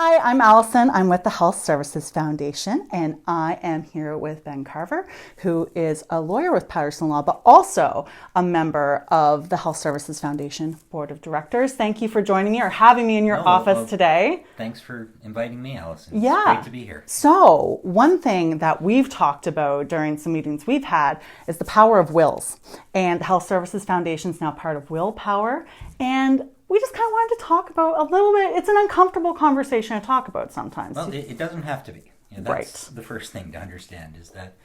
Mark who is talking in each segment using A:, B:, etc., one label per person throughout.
A: Hi, I'm Allison. I'm with the Health Services Foundation, and I am here with Ben Carver, who is a lawyer with Patterson Law, but also a member of the Health Services Foundation Board of Directors. Thank you for joining me or having me in your office today.
B: Thanks for inviting me, Allison. It's great to be here.
A: So one thing that we've talked about during some meetings we've had is the power of wills. And the Health Services Foundation is now part of Willpower. And we just kind of wanted to talk about a little bit. It's an uncomfortable conversation to talk about sometimes.
B: Well, it doesn't have to be. That's the first thing to understand is that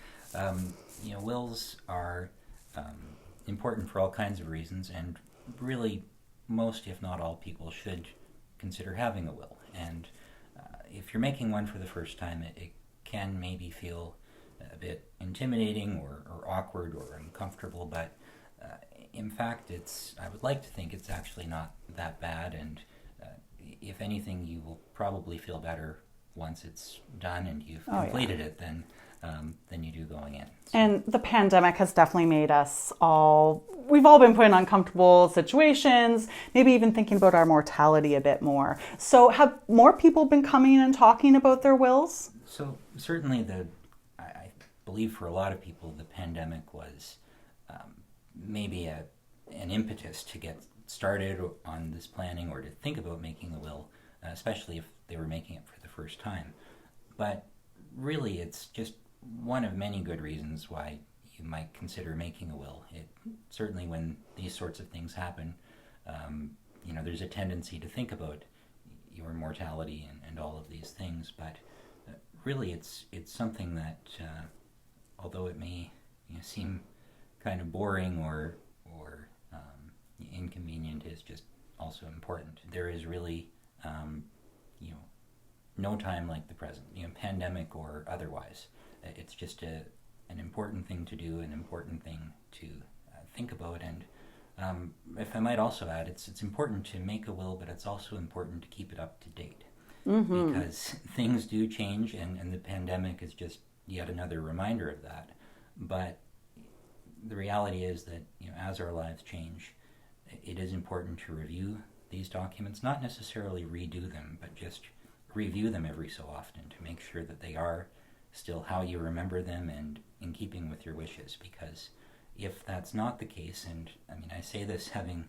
B: wills are important for all kinds of reasons, and really most, if not all, people should consider having a will. And if you're making one for the first time, it can maybe feel a bit intimidating or awkward or uncomfortable, but in fact, I would like to think it's actually not that bad, and if anything, you will probably feel better once it's done and you've completed it than you do going in. So.
A: And the pandemic has definitely made we've all been put in uncomfortable situations, maybe even thinking about our mortality a bit more. So have more people been coming and talking about their wills?
B: So certainly I believe for a lot of people, the pandemic was maybe an impetus to get started on this planning or to think about making a will, especially if they were making it for the first time. But really, it's just one of many good reasons why you might consider making a will. Certainly when these sorts of things happen, there's a tendency to think about your mortality and all of these things, but really it's something that, although it may seem kind of boring or inconvenient, is just also important. There is really no time like the present, pandemic or otherwise. It's just an important thing to do, an important thing to think about. And if I might also add, it's important to make a will, but it's also important to keep it up to date. Mm-hmm. Because things do change, and the pandemic is just yet another reminder of that. But the reality is that as our lives change, it is important to review these documents, not necessarily redo them, but just review them every so often to make sure that they are still how you remember them and in keeping with your wishes. Because if that's not the case, and I say this having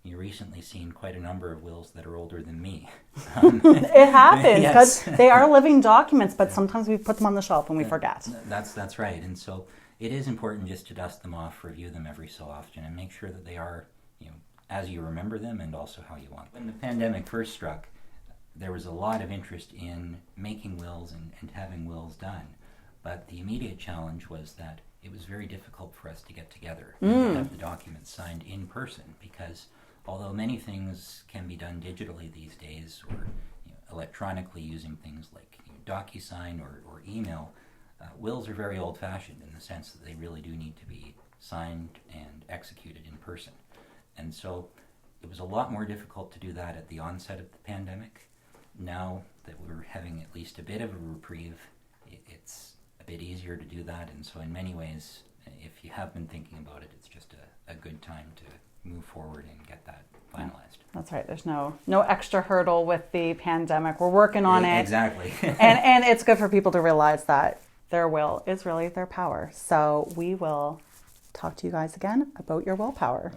B: recently seen quite a number of wills that are older than me.
A: It happens because they are living documents, but sometimes we put them on the shelf and we forget.
B: That's right. And so it is important just to dust them off, review them every so often, and make sure that they are, as you remember them and also how you want them. When the pandemic first struck, there was a lot of interest in making wills and having wills done. But the immediate challenge was that it was very difficult for us to get together and have the documents signed in person, because although many things can be done digitally these days or electronically using things like DocuSign or email, wills are very old-fashioned in the sense that they really do need to be signed and executed in person. And so it was a lot more difficult to do that at the onset of the pandemic. Now that we're having at least a bit of a reprieve, it's a bit easier to do that. And so in many ways, if you have been thinking about it, it's just a good time to move forward and get that finalized.
A: That's right. There's no extra hurdle with the pandemic. We're working on it.
B: Exactly.
A: and it's good for people to realize that their will is really their power. So we will talk to you guys again about your willpower.